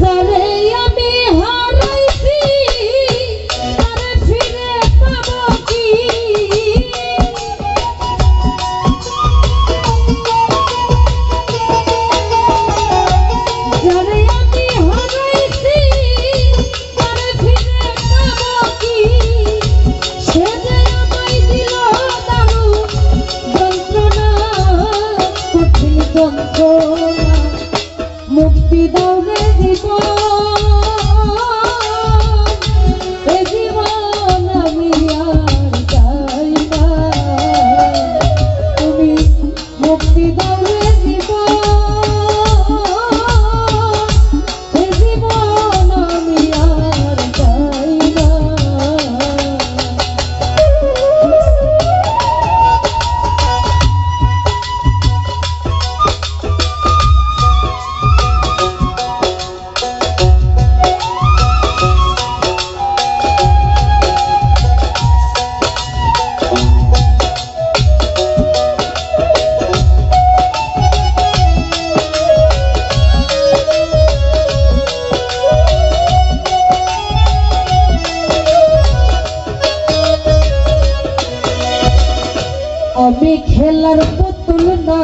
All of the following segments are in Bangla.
যারে আমি হারাইছি তারে ফিরে পাবো কি? যারে আমি হারাইছি তারে ফিরে পাবো কি? সে যে আমায় দিল দারুণ যন্ত্রণা, কঠিন যন্ত্রণা, মুক্তি দাও রে জীবন, এ জীবন আমি আর চাই না। তুমি মুক্তি দাও রে জীবন, এ জীবন আমি আর চাই না। আমি খেলার পুতুল না,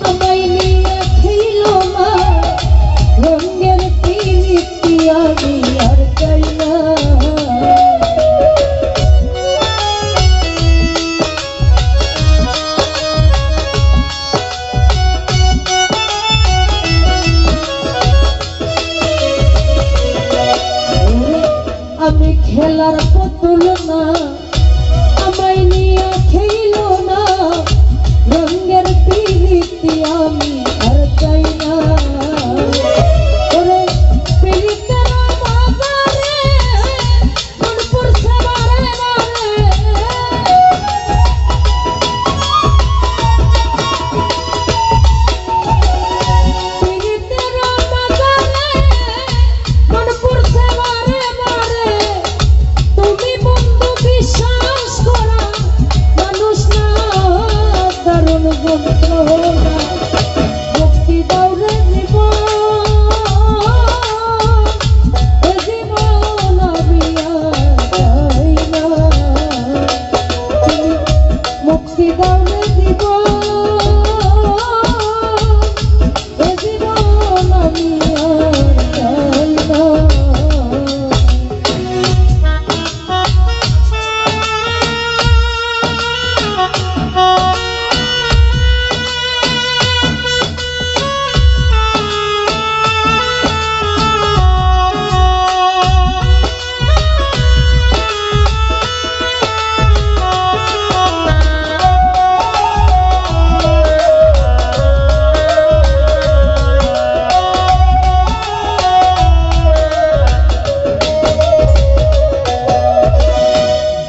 আমায় নিয়ে খেল না, রঙের পিরিতি আমি আর চাই না। আমি খেলার পুতুল না, আমায় নিয়ে খেল না, রঙের পিরিতি আমি আর চাই না। ওরে পিরিতের বাজারে মন পড়ছে বারে বারে, পিরিতের বাজারে মন পড়ছে বারে বারে। তুমি বন্ধু বিশ্বাস করা মানুষ না, দারুণ যন্ত্রণা, মুক্তি দাও রে জীবন, এ জীবন আমি আর চাই না। তুমি মুক্তি দাও রে জীবন, এ জীবন আমি আর চাই না।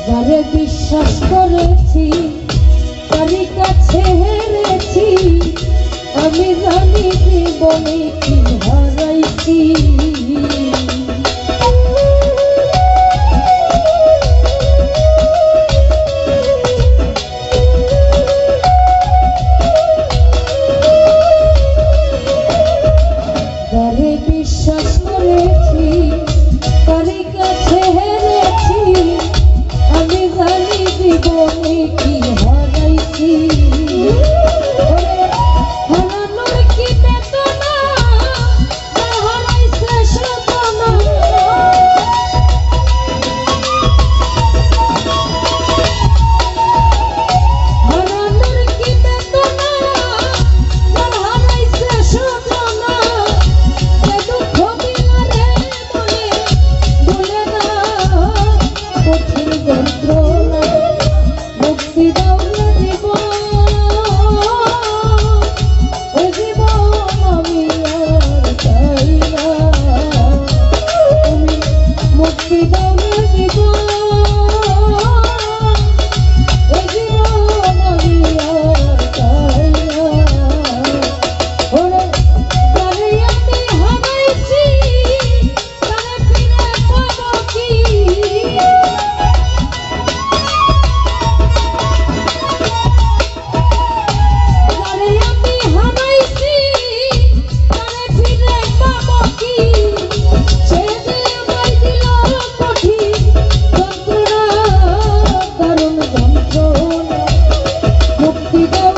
যারে বিশ্বাস করেছি তারই কাছে হেরেছি, আমি জানি জীবনে কি হারাইছি। যারে বিশ্বাস করেছি তারই কাছে হেরেছি, আমি জানি জীবনে কি হারাইছি। হারানোর কি বেদনা, হারাইছে সাধনা, হারানোর কি বেদনা, হারাইছে সাধনা। এ দুঃখ দিলা রে মনে, হৃদয়